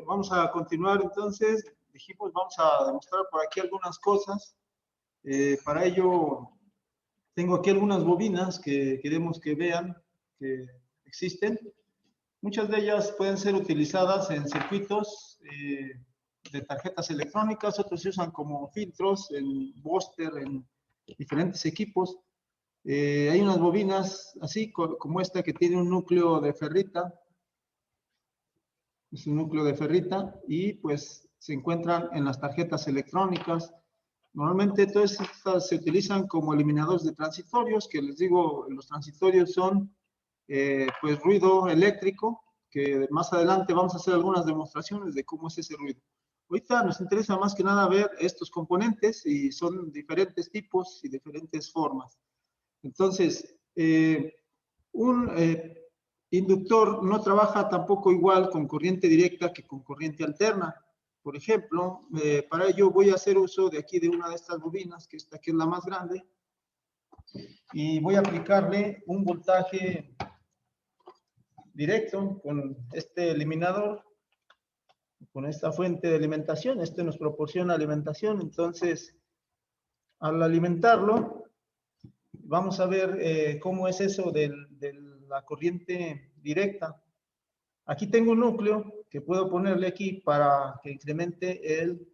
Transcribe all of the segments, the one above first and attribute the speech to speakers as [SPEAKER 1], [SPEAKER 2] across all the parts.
[SPEAKER 1] Vamos a continuar entonces. Dijimos, vamos a demostrar por aquí algunas cosas. Para ello, tengo aquí algunas bobinas que queremos que vean que existen. Muchas de ellas pueden ser utilizadas en circuitos de tarjetas electrónicas, otros se usan como filtros en booster, en diferentes equipos. Hay unas bobinas así como esta que tiene un núcleo de ferrita. Es un núcleo de ferrita y pues se encuentran en las tarjetas electrónicas. Normalmente todas estas se utilizan como eliminadores de transitorios, que les digo, los transitorios son pues ruido eléctrico, que más adelante vamos a hacer algunas demostraciones de cómo es ese ruido. Ahorita nos interesa más que nada ver estos componentes y son diferentes tipos y diferentes formas. Entonces, un inductor no trabaja tampoco igual con corriente directa que con corriente alterna. Por ejemplo, para ello voy a hacer uso de aquí de una de estas bobinas, que esta aquí es la más grande, y voy a aplicarle un voltaje directo con este eliminador, con esta fuente de alimentación. Este nos proporciona alimentación, entonces al alimentarlo, vamos a ver cómo es eso de la corriente directa. Aquí tengo un núcleo que puedo ponerle aquí para que incremente el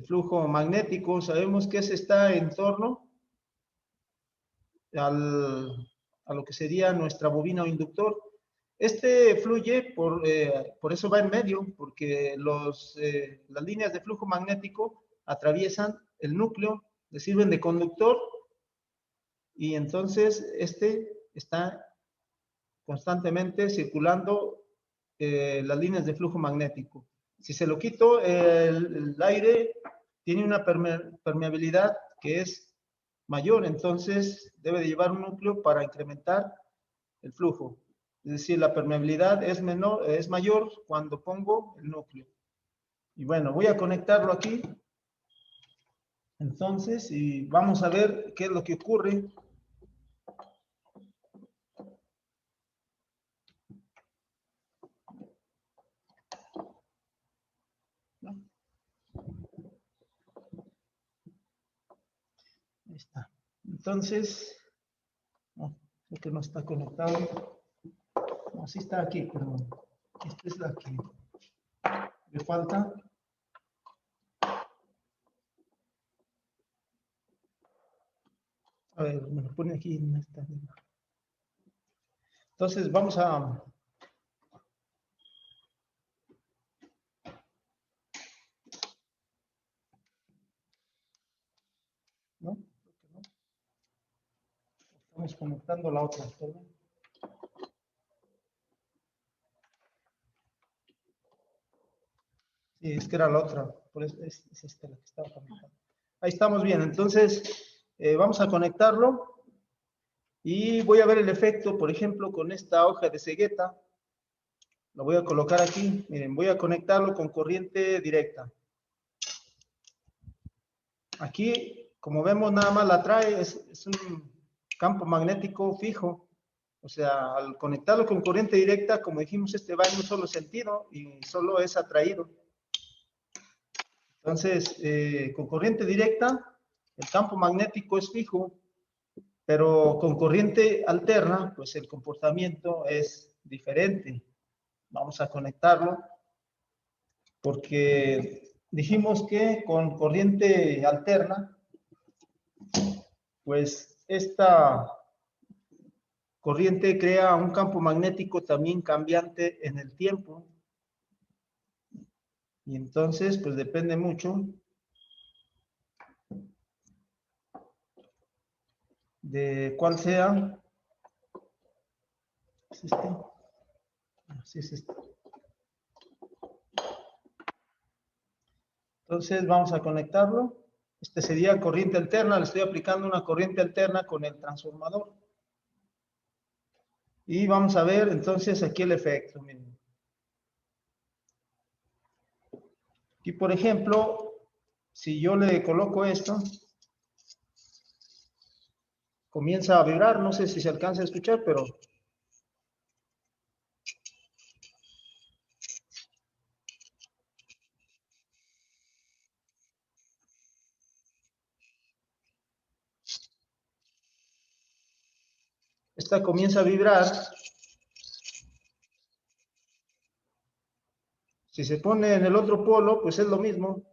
[SPEAKER 1] flujo magnético. Sabemos que ese está en torno a lo que sería nuestra bobina o inductor. Este fluye, por eso va en medio, porque las líneas de flujo magnético atraviesan el núcleo, le sirven de conductor, y entonces este está constantemente circulando las líneas de flujo magnético. Si se lo quito, el aire tiene una permeabilidad que es mayor, entonces debe de llevar un núcleo para incrementar el flujo. Es decir, la permeabilidad es mayor cuando pongo el núcleo. Y bueno, voy a conectarlo aquí. Entonces, y vamos a ver qué es lo que ocurre. Ahí está. Entonces, no, creo que no está conectado. No, sí está aquí, pero esta es la que le falta. A ver, me lo pone aquí en esta. Entonces, vamos a... ¿No? Estamos conectando la otra. ¿Verdad? Sí, es que era la otra. Por eso es esta la que estaba conectando. Ahí estamos bien. Entonces, vamos a conectarlo. Y voy a ver el efecto, por ejemplo, con esta hoja de cegueta. Lo voy a colocar aquí. Miren, voy a conectarlo con corriente directa. Aquí, como vemos, nada más la trae, es un campo magnético fijo. O sea, al conectarlo con corriente directa, como dijimos, este va en un solo sentido y solo es atraído. Entonces, con corriente directa, el campo magnético es fijo, pero con corriente alterna, pues el comportamiento es diferente. Vamos a conectarlo, porque dijimos que con corriente alterna, pues esta corriente crea un campo magnético también cambiante en el tiempo. Y entonces, pues depende mucho de cuál sea. ¿Es este? Sí, es este. Entonces, vamos a conectarlo. Este sería corriente alterna. Le estoy aplicando una corriente alterna con el transformador. Y vamos a ver entonces aquí el efecto. Miren. Aquí, por ejemplo, si yo le coloco esto, comienza a vibrar. No sé si se alcanza a escuchar, pero esta comienza a vibrar. Si se pone en el otro polo, pues es lo mismo.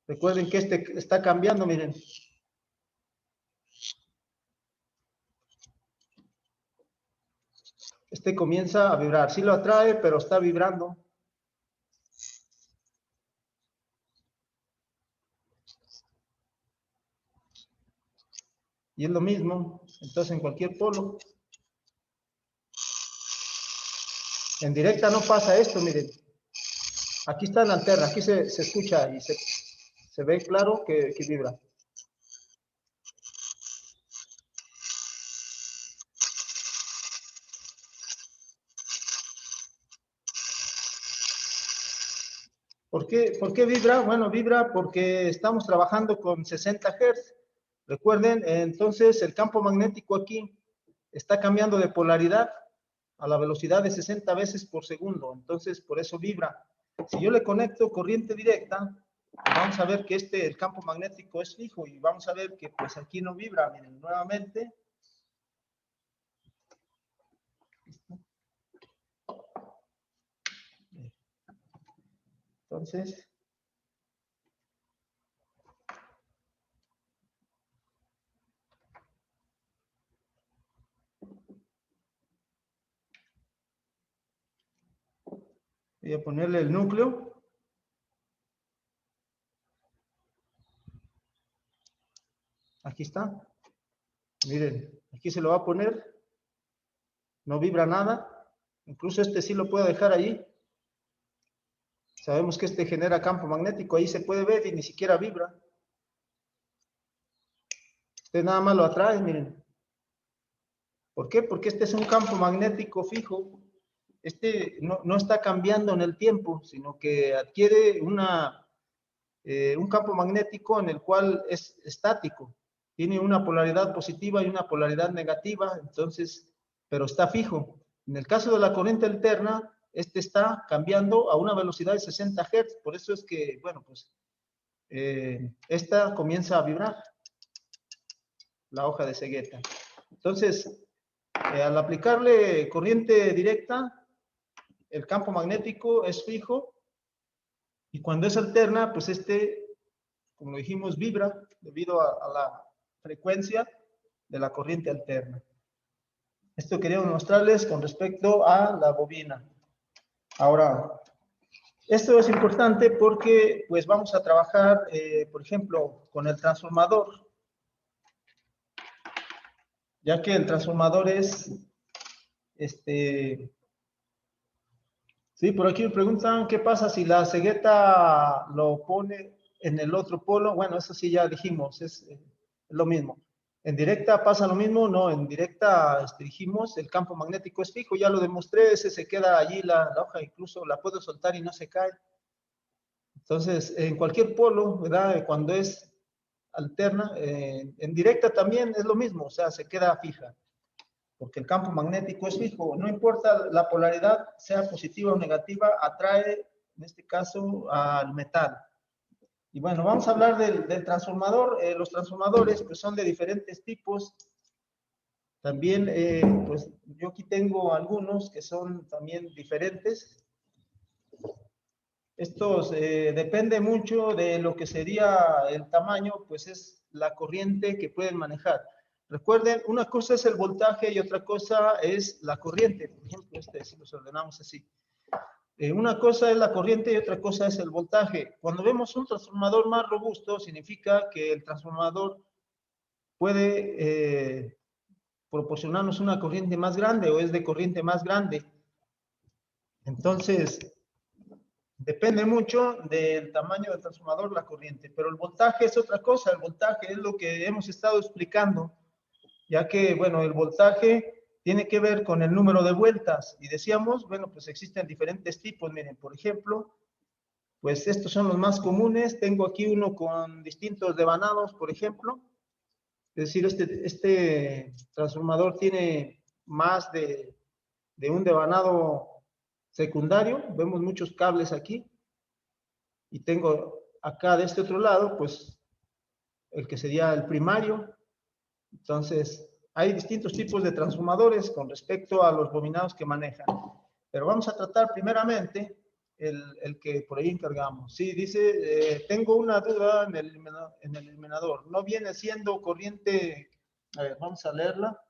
[SPEAKER 1] Recuerden que este está cambiando, miren. Este comienza a vibrar. Sí lo atrae, pero está vibrando. Y es lo mismo. Entonces, en cualquier polo. En directa no pasa esto, miren. Aquí está en alterna, aquí se escucha y se ve claro que vibra. ¿Por qué vibra? Bueno, vibra porque estamos trabajando con 60 Hz. Recuerden, entonces el campo magnético aquí está cambiando de polaridad a la velocidad de 60 veces por segundo. Entonces, por eso vibra. Si yo le conecto corriente directa, vamos a ver que el campo magnético es fijo y vamos a ver que pues aquí no vibra. Miren, nuevamente. Entonces, voy a ponerle el núcleo. Aquí está. Miren, aquí se lo va a poner. No vibra nada. Incluso este sí lo puedo dejar ahí. Sabemos que este genera campo magnético. Ahí se puede ver y ni siquiera vibra. Este nada más lo atrae, miren. ¿Por qué? Porque este es un campo magnético fijo. Este no está cambiando en el tiempo, sino que adquiere un campo magnético en el cual es estático. Tiene una polaridad positiva y una polaridad negativa, entonces, pero está fijo. En el caso de la corriente alterna, este está cambiando a una velocidad de 60 Hz. Por eso es que, bueno, pues, esta comienza a vibrar, la hoja de cegueta. Entonces, al aplicarle corriente directa, el campo magnético es fijo y cuando es alterna, pues como dijimos, vibra debido a la frecuencia de la corriente alterna. Esto quería mostrarles con respecto a la bobina. Ahora, esto es importante porque pues vamos a trabajar, por ejemplo, con el transformador, ya que el transformador es sí, por aquí me preguntan qué pasa si la cegueta lo pone en el otro polo. Bueno, eso sí ya dijimos, es lo mismo. En directa pasa lo mismo, no, en directa dijimos el campo magnético es fijo, ya lo demostré, ese se queda allí la hoja, incluso la puedo soltar y no se cae. Entonces, en cualquier polo, ¿verdad? Cuando es alterna, en directa también es lo mismo, o sea, se queda fija porque el campo magnético es fijo, no importa la polaridad, sea positiva o negativa, atrae, en este caso, al metal. Y bueno, vamos a hablar del transformador. Los transformadores pues, son de diferentes tipos. También, pues yo aquí tengo algunos que son también diferentes. Estos depende mucho de lo que sería el tamaño, pues es la corriente que pueden manejar. Recuerden, una cosa es el voltaje y otra cosa es la corriente. Por ejemplo, si los ordenamos así. Una cosa es la corriente y otra cosa es el voltaje. Cuando vemos un transformador más robusto, significa que el transformador puede proporcionarnos una corriente más grande o es de corriente más grande. Entonces, depende mucho del tamaño del transformador, la corriente, pero el voltaje es otra cosa. El voltaje es lo que hemos estado explicando, ya que, bueno, el voltaje tiene que ver con el número de vueltas. Y decíamos, bueno, pues existen diferentes tipos. Miren, por ejemplo, pues estos son los más comunes. Tengo aquí uno con distintos devanados, por ejemplo. Es decir, este transformador tiene más de un devanado secundario. Vemos muchos cables aquí. Y tengo acá de este otro lado, pues, el que sería el primario. Entonces, hay distintos tipos de transformadores con respecto a los bobinados que manejan. Pero vamos a tratar primeramente el que por ahí encargamos. Sí, dice, tengo una duda en el eliminador. No viene siendo corriente, a ver, vamos a leerla.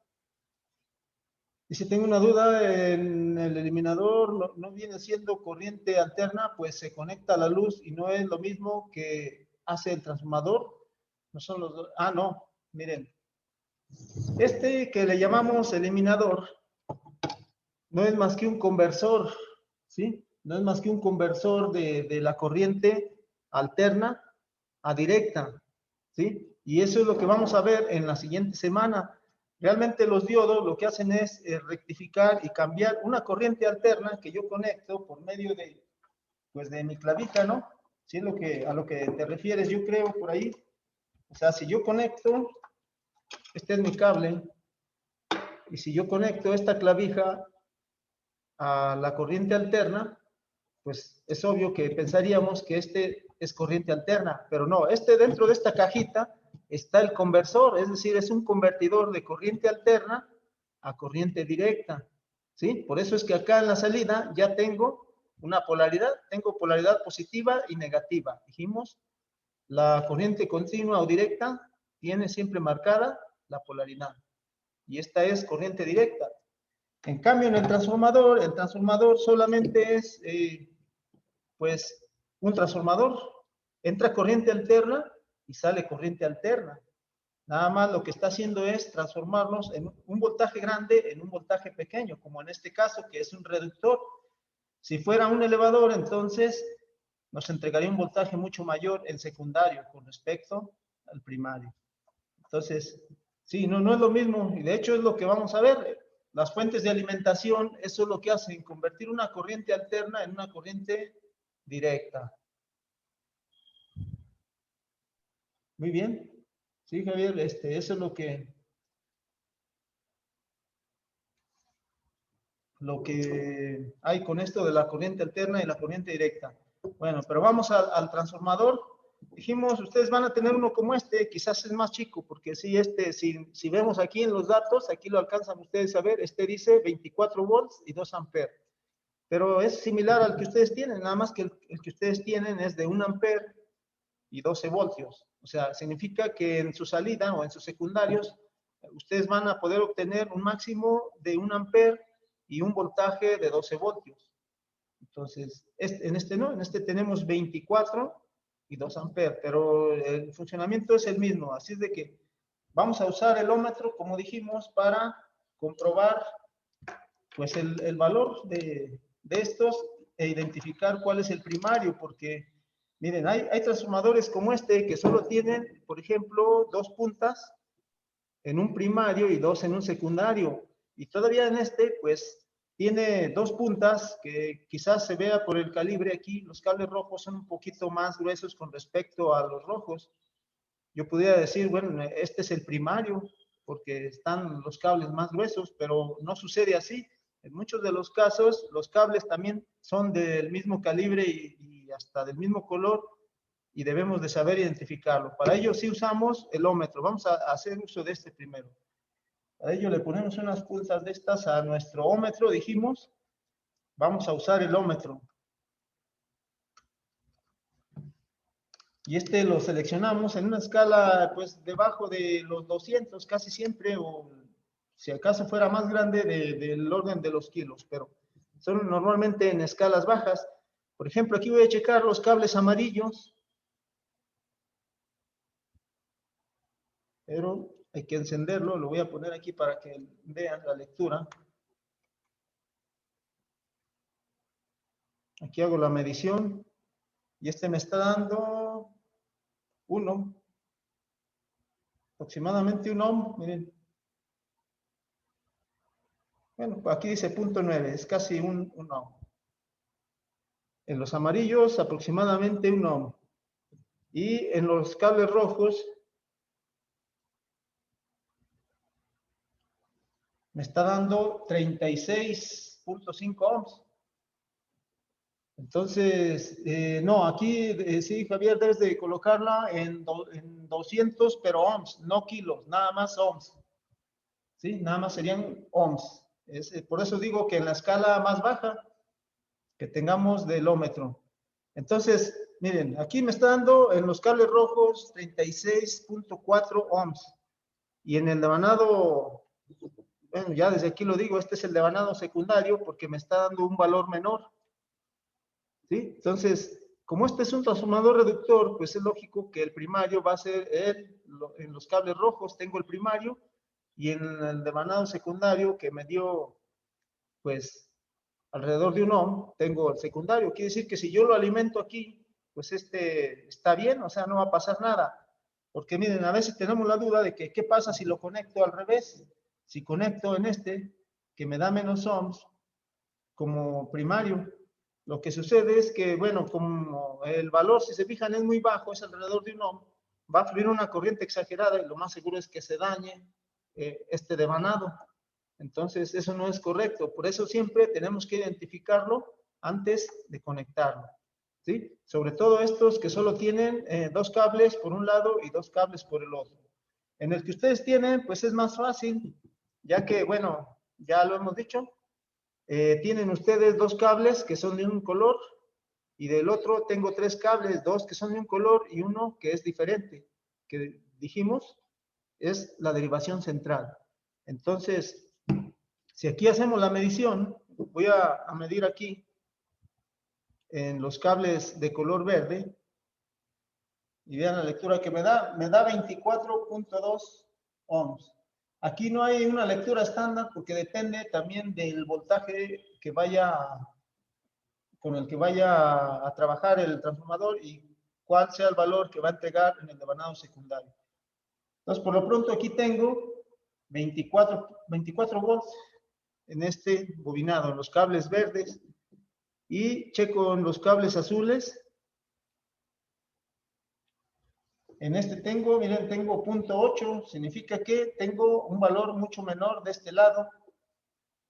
[SPEAKER 1] Dice, tengo una duda en el eliminador, no viene siendo corriente alterna, pues se conecta a la luz y no es lo mismo que hace el transformador. No son los dos. Ah, no, miren. Este que le llamamos eliminador no es más que un conversor, ¿sí? No es más que un conversor de la corriente alterna a directa, ¿sí? Y eso es lo que vamos a ver en la siguiente semana. Realmente los diodos lo que hacen es rectificar y cambiar una corriente alterna que yo conecto por medio de, pues de mi clavija, ¿no? ¿Sí es a lo que te refieres, yo creo, por ahí? O sea, si yo conecto, este es mi cable, y si yo conecto esta clavija a la corriente alterna, pues es obvio que pensaríamos que este es corriente alterna, pero no, dentro de esta cajita está el conversor, es decir, es un convertidor de corriente alterna a corriente directa, ¿sí? Por eso es que acá en la salida ya tengo una polaridad, tengo polaridad positiva y negativa. Dijimos, la corriente continua o directa tiene siempre marcada la polaridad, y esta es corriente directa. En cambio, en el transformador solamente es, pues, un transformador. Entra corriente alterna y sale corriente alterna. Nada más lo que está haciendo es transformarnos en un voltaje grande en un voltaje pequeño, como en este caso, que es un reductor. Si fuera un elevador, entonces nos entregaría un voltaje mucho mayor en secundario con respecto al primario. Entonces, sí, no es lo mismo, y de hecho es lo que vamos a ver. Las fuentes de alimentación, eso es lo que hacen, convertir una corriente alterna en una corriente directa. Muy bien. Sí, Javier, eso es lo que hay con esto de la corriente alterna y la corriente directa. Bueno, pero vamos al transformador. Dijimos, ustedes van a tener uno como quizás es más chico, porque sí, si vemos aquí en los datos, aquí lo alcanzan ustedes a ver, dice 24 volts y 2 amperes. Pero es similar al que ustedes tienen, nada más que el que ustedes tienen es de 1 amper y 12 voltios. O sea, significa que en su salida o en sus secundarios, ustedes van a poder obtener un máximo de 1 amper y un voltaje de 12 voltios. Entonces, en este tenemos 24 y 2 amperes, pero el funcionamiento es el mismo. Así es de que vamos a usar el ómetro, como dijimos, para comprobar pues el valor de estos e identificar cuál es el primario, porque miren, hay transformadores como que solo tienen, por ejemplo, 2 puntas en un primario y 2 en un secundario, y todavía en pues tiene 2 puntas que quizás se vea por el calibre aquí, los cables rojos son un poquito más gruesos con respecto a los rojos. Yo pudiera decir, bueno, este es el primario, porque están los cables más gruesos, pero no sucede así. En muchos de los casos, los cables también son del mismo calibre y hasta del mismo color, y debemos de saber identificarlo. Para ello sí usamos el ómetro. Vamos a hacer uso de este primero. Para ello le ponemos unas pulsas de estas a nuestro ómetro, dijimos. Vamos a usar el ómetro. Y lo seleccionamos en una escala, pues, debajo de los 200, casi siempre, o si acaso fuera más grande, del orden de los kilos, pero son normalmente en escalas bajas. Por ejemplo, aquí voy a checar los cables amarillos, pero hay que encenderlo, lo voy a poner aquí para que vean la lectura. Aquí hago la medición, y me está dando 1, aproximadamente 1 ohm, miren. Bueno, aquí dice 0.9, es casi un ohm. En los amarillos, aproximadamente 1 ohm. Y en los cables rojos, me está dando 36.5 ohms. Entonces, no, aquí sí, Javier, debes de colocarla en 200, pero ohms, no kilos, nada más ohms. ¿sí? Nada más serían ohms. Por eso digo que en la escala más baja que tengamos del ómetro. Entonces, miren, aquí me está dando en los cables rojos 36.4 ohms. Y en el devanado, bueno, ya desde aquí lo digo, este es el devanado secundario porque me está dando un valor menor. ¿Sí? Entonces, como este es un transformador reductor, pues es lógico que el primario va a ser en los cables rojos tengo el primario y en el devanado secundario que me dio, pues, alrededor de un ohm, tengo el secundario. Quiere decir que si yo lo alimento aquí, pues este está bien, o sea, no va a pasar nada. Porque miren, a veces tenemos la duda de que qué pasa si lo conecto al revés. Si conecto en este, que me da menos ohms, como primario, lo que sucede es que, bueno, como el valor, si se fijan, es muy bajo, es alrededor de un ohm, va a fluir una corriente exagerada y lo más seguro es que se dañe este devanado. Entonces, eso no es correcto. Por eso siempre tenemos que identificarlo antes de conectarlo. ¿Sí? Sobre todo estos que solo tienen dos cables por un lado y dos cables por el otro. En el que ustedes tienen, pues es más fácil, ya que, bueno, ya lo hemos dicho, tienen ustedes dos cables que son de un color y del otro tengo tres cables, dos que son de un color y uno que es diferente, que dijimos es la derivación central. Entonces, si aquí hacemos la medición, voy a medir aquí en los cables de color verde y vean la lectura que me da 24.2 ohms. Aquí no hay una lectura estándar porque depende también del voltaje que vaya con el que vaya a trabajar el transformador y cuál sea el valor que va a entregar en el devanado secundario. Entonces, por lo pronto aquí tengo 24 volts en este bobinado, en los cables verdes, y checo en los cables azules. En este tengo, miren, tengo 0.8, significa que tengo un valor mucho menor de este lado.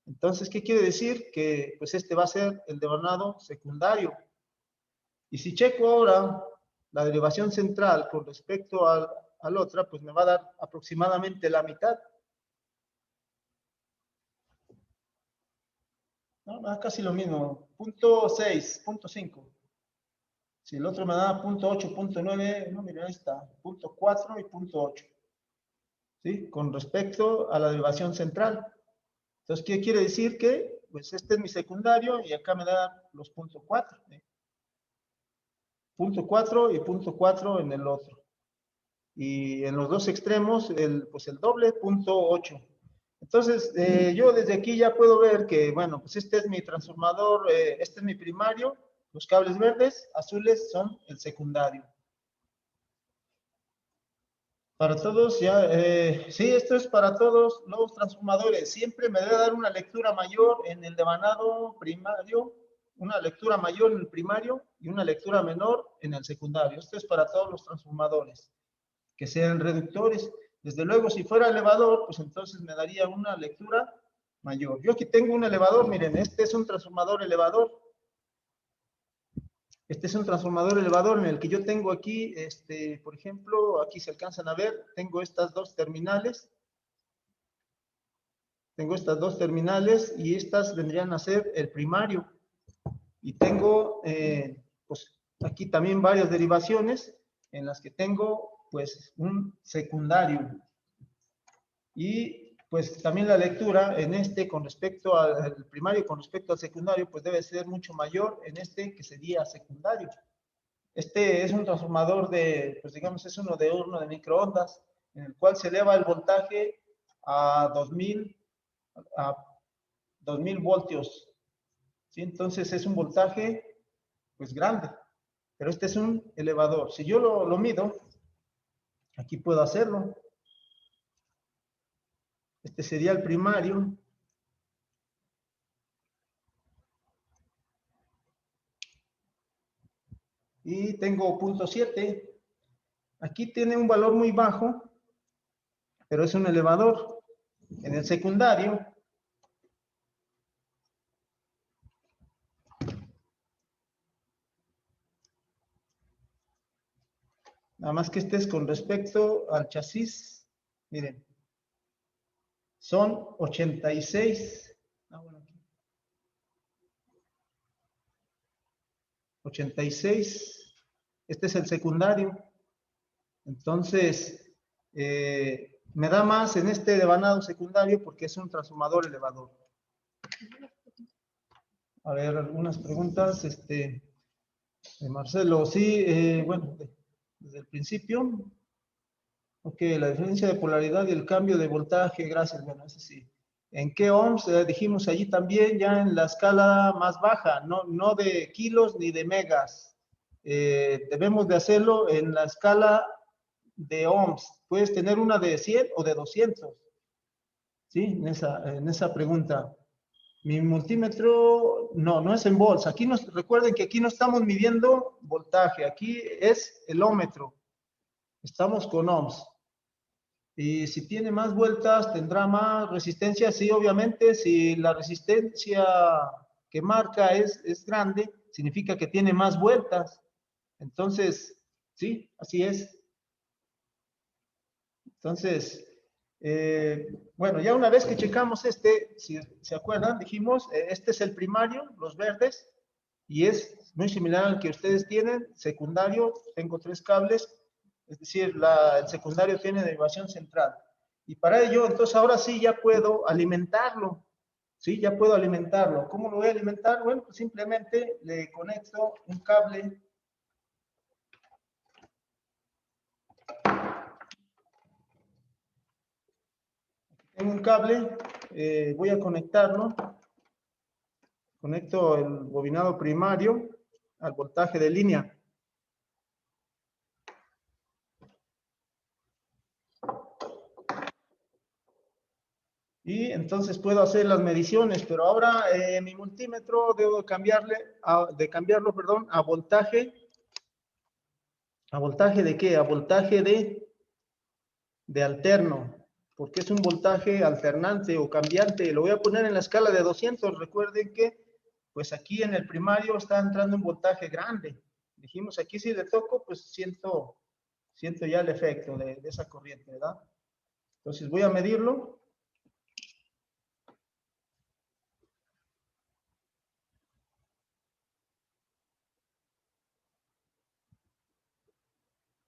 [SPEAKER 1] Entonces, ¿qué quiere decir? Que pues este va a ser el devanado secundario. Y si checo ahora la derivación central con respecto al otra, pues me va a dar aproximadamente la mitad. ¿No? Casi lo mismo, 0.6, 0.5. Si el otro me da 0.8, 0.9, no, mira, ahí está, 0.4 y 0.8. ¿Sí? Con respecto a la derivación central. Entonces, ¿qué quiere decir? Que, pues, este es mi secundario y acá me da los 0.4. ¿Eh? 0.4 y 0.4 en el otro. Y en los dos extremos, pues el doble, 0.8. Entonces, yo desde aquí ya puedo ver que, bueno, pues este es mi transformador, este es mi primario, los cables verdes, azules son el secundario. Para todos, ya, sí, esto es para todos los transformadores. Siempre me debe dar una lectura mayor en el devanado primario, una lectura mayor en el primario y una lectura menor en el secundario. Esto es para todos los transformadores, que sean reductores. Desde luego, si fuera elevador, pues entonces me daría una lectura mayor. Yo aquí tengo un elevador, miren, este es un transformador elevador. Este es un transformador elevador en el que yo tengo aquí, por ejemplo, aquí se alcanzan a ver, tengo estas dos terminales. Tengo estas dos terminales y estas vendrían a ser el primario. Y tengo, pues, aquí también varias derivaciones en las que tengo, pues, un secundario. Y, pues, también la lectura en este con respecto al primario y con respecto al secundario, pues, debe ser mucho mayor en este que sería secundario. Este es un transformador de, pues digamos, es uno de horno de microondas, en el cual se eleva el voltaje a 2000 voltios. ¿Sí? Entonces es un voltaje, pues grande, pero este es un elevador. Si yo lo mido, aquí puedo hacerlo. Este sería el primario. Y tengo 0.7. Aquí tiene un valor muy bajo, pero es un elevador. En el secundario, nada más que este es con respecto al chasis. Miren, son 86. Bueno, 86. Este es el secundario. Entonces, me da más en este devanado secundario porque es un transformador elevador. A ver, algunas preguntas. De Marcelo, sí, bueno, desde el principio. Ok, la diferencia de polaridad y el cambio de voltaje, gracias, bueno, ese sí. ¿En qué ohms? Dijimos allí también, ya en la escala más baja, no de kilos ni de megas. Debemos de hacerlo en la escala de ohms. Puedes tener una de 100 o de 200. ¿Sí? En esa pregunta. Mi multímetro, no es en volts. Aquí recuerden que aquí no estamos midiendo voltaje, aquí es el ómetro. Estamos con ohms. Y si tiene más vueltas, tendrá más resistencia. Sí, obviamente, si la resistencia que marca es grande, significa que tiene más vueltas. Entonces, sí, así es. Entonces, bueno, ya una vez que checamos si se acuerdan, dijimos, este es el primario, los verdes, y es muy similar al que ustedes tienen. Secundario, tengo 3 cables, es decir, el secundario tiene derivación central. Y para ello, entonces ahora sí ya puedo alimentarlo. Sí, ya puedo alimentarlo. ¿Cómo lo voy a alimentar? Bueno, pues simplemente le conecto un cable. Tengo un cable, voy a conectarlo. Conecto el bobinado primario al voltaje de línea. Y entonces puedo hacer las mediciones, pero ahora mi multímetro debo cambiarlo, a voltaje. ¿A voltaje de qué? A voltaje de alterno, porque es un voltaje alternante o cambiante. Lo voy a poner en la escala de 200. Recuerden que, pues aquí en el primario está entrando un voltaje grande. Dijimos, aquí si le toco, pues siento ya el efecto de esa corriente, ¿verdad? Entonces voy a medirlo.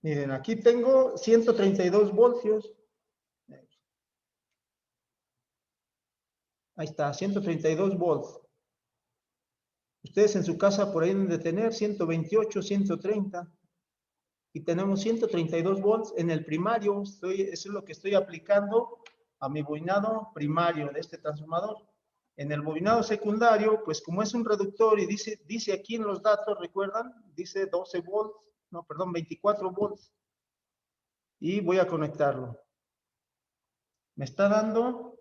[SPEAKER 1] Miren, aquí tengo 132 voltios. Ahí está, 132 volts. Ustedes en su casa por ahí deben de tener 128, 130. Y tenemos 132 volts en el primario. Eso es lo que estoy aplicando a mi bobinado primario de este transformador. En el bobinado secundario, pues como es un reductor y dice aquí en los datos, ¿recuerdan? Dice 12 volts, no, perdón, 24 volts. Y voy a conectarlo. Me está dando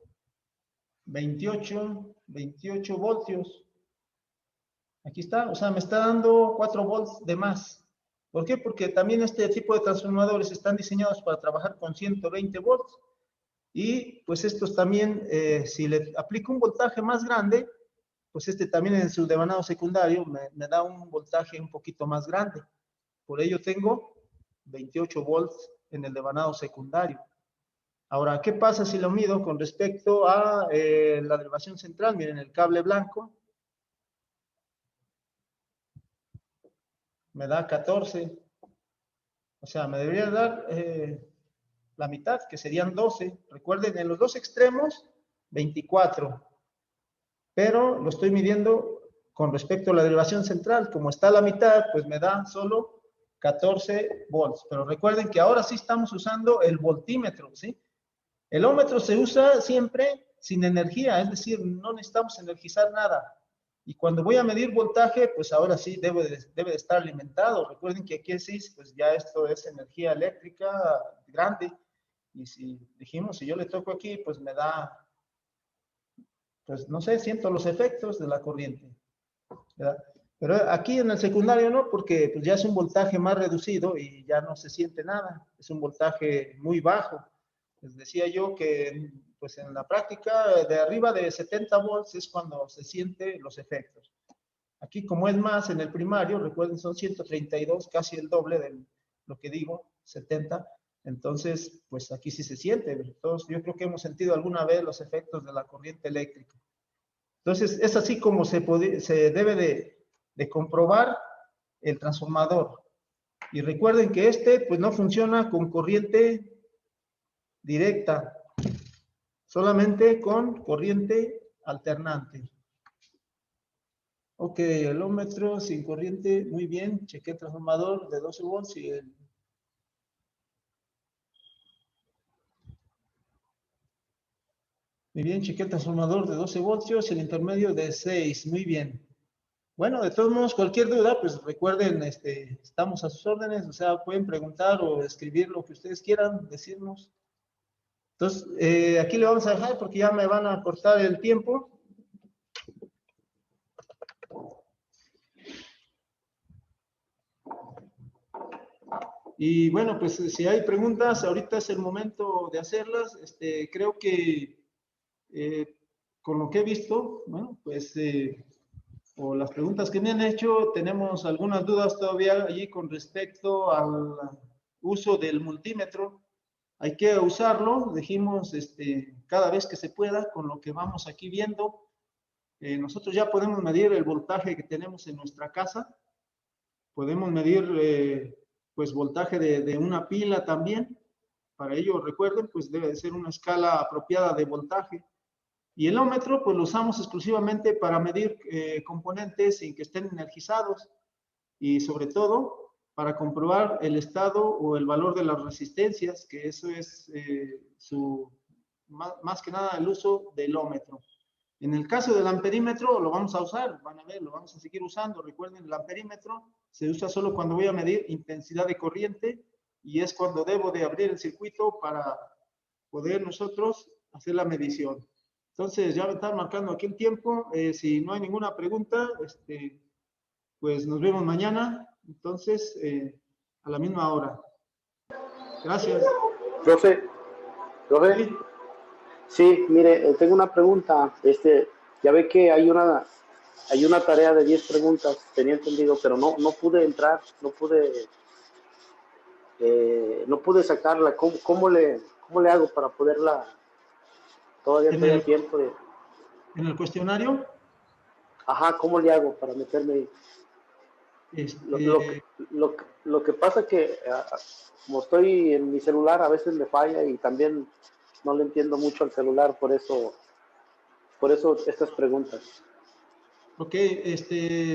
[SPEAKER 1] 28 voltios. Aquí está, o sea, me está dando 4 volts de más. ¿Por qué? Porque también este tipo de transformadores están diseñados para trabajar con 120 volts. Y pues estos también, si le aplico un voltaje más grande, pues este también en su devanado secundario me da un voltaje un poquito más grande. Por ello tengo 28 volts en el devanado secundario. Ahora, ¿qué pasa si lo mido con respecto a la derivación central? Miren el cable blanco. Me da 14. O sea, me debería dar la mitad, que serían 12. Recuerden, en los dos extremos, 24. Pero lo estoy midiendo con respecto a la derivación central. Como está a la mitad, pues me da solo 14 volts. Pero recuerden que ahora sí estamos usando el voltímetro, ¿sí? El ómetro se usa siempre sin energía, es decir, no necesitamos energizar nada. Y cuando voy a medir voltaje, pues ahora sí debe de estar alimentado. Recuerden que aquí sí, pues ya esto es energía eléctrica grande. Y si dijimos, si yo le toco aquí, pues me da, pues no sé, siento los efectos de la corriente, ¿verdad? Pero aquí en el secundario no, porque pues ya es un voltaje más reducido y ya no se siente nada. Es un voltaje muy bajo. Les decía yo que pues en la práctica de arriba de 70 volts es cuando se siente los efectos. Aquí como es más en el primario, recuerden son 132, casi el doble de lo que digo, 70. Entonces, pues aquí sí se siente. Todos, yo creo que hemos sentido alguna vez los efectos de la corriente eléctrica. Entonces, es así como se debe de comprobar el transformador. Y recuerden que pues no funciona con corriente directa, solamente con corriente alternante. Ok, el ohmmetro sin corriente, muy bien. Chequé el transformador de 12 volts y el... Muy bien, chequé el transformador de 12 voltios, el intermedio de 6, muy bien. Bueno, de todos modos, cualquier duda, pues recuerden, estamos a sus órdenes, o sea, pueden preguntar o escribir lo que ustedes quieran, decirnos. Entonces, aquí le vamos a dejar porque ya me van a cortar el tiempo. Y bueno, pues si hay preguntas, ahorita es el momento de hacerlas. Creo que con lo que he visto, bueno, pues, o las preguntas que me han hecho, tenemos algunas dudas todavía allí con respecto al uso del multímetro. Hay que usarlo, dijimos, cada vez que se pueda, con lo que vamos aquí viendo. Nosotros ya podemos medir el voltaje que tenemos en nuestra casa. Podemos medir, pues, voltaje de una pila también. Para ello, recuerden, pues debe de ser una escala apropiada de voltaje. Y el ohmmetro, pues lo usamos exclusivamente para medir componentes sin que estén energizados y sobre todo para comprobar el estado o el valor de las resistencias, que eso es más que nada el uso del ohmmetro. En el caso del amperímetro lo vamos a usar, van a ver, lo vamos a seguir usando. Recuerden, el amperímetro se usa solo cuando voy a medir intensidad de corriente y es cuando debo de abrir el circuito para poder nosotros hacer la medición. Entonces, ya me están marcando aquí el tiempo. Si no hay ninguna pregunta, pues nos vemos mañana. Entonces, a la misma hora. Gracias.
[SPEAKER 2] Profe,
[SPEAKER 1] Sí.
[SPEAKER 2] sí, mire, tengo una pregunta. Ya ve que hay una tarea de 10 preguntas, tenía entendido, pero no pude entrar, no pude sacarla. ¿Cómo le hago para poderla? Todavía
[SPEAKER 1] En
[SPEAKER 2] estoy a
[SPEAKER 1] el,
[SPEAKER 2] tiempo de...
[SPEAKER 1] en el cuestionario,
[SPEAKER 2] Ajá, ¿cómo le hago para meterme ahí? Lo, lo,
[SPEAKER 1] este,
[SPEAKER 2] lo que pasa que como estoy en mi celular a veces me falla y también no le entiendo mucho al celular, por eso estas preguntas.
[SPEAKER 1] ok,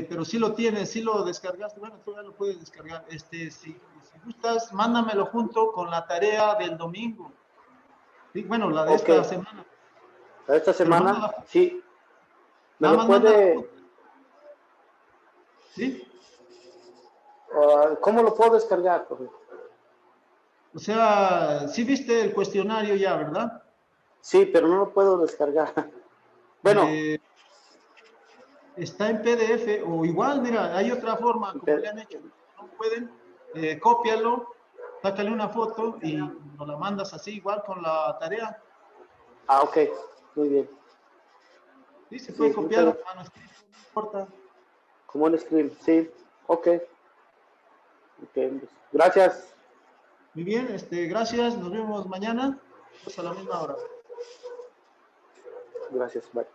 [SPEAKER 1] pero sí lo tienes, sí lo descargaste. Bueno, todavía lo puedes descargar. Si gustas, mándamelo junto con la tarea del domingo. Sí, bueno, la de
[SPEAKER 2] Ok,
[SPEAKER 1] esta semana.
[SPEAKER 2] esta
[SPEAKER 1] Pero
[SPEAKER 2] semana,
[SPEAKER 1] mándala,
[SPEAKER 2] sí, me
[SPEAKER 1] nada
[SPEAKER 2] lo
[SPEAKER 1] más mándala
[SPEAKER 2] puede,
[SPEAKER 1] junto. ¿Sí?
[SPEAKER 2] ¿cómo lo puedo descargar?
[SPEAKER 1] O sea, sí viste el cuestionario ya, ¿verdad?
[SPEAKER 2] Sí, pero no lo puedo descargar. Bueno,
[SPEAKER 1] Eh, Está en PDF o igual, mira, hay otra forma como le han hecho. No pueden, cópialo, sácale una foto y nos la mandas así igual con la tarea.
[SPEAKER 2] ok, muy bien.
[SPEAKER 1] Sí, se puede
[SPEAKER 2] Sí,
[SPEAKER 1] copiar a manuscrito, no importa.
[SPEAKER 2] como un screen, sí, ok, gracias.
[SPEAKER 1] Muy bien, gracias, nos vemos mañana, pues a la misma hora.
[SPEAKER 2] Gracias, bye.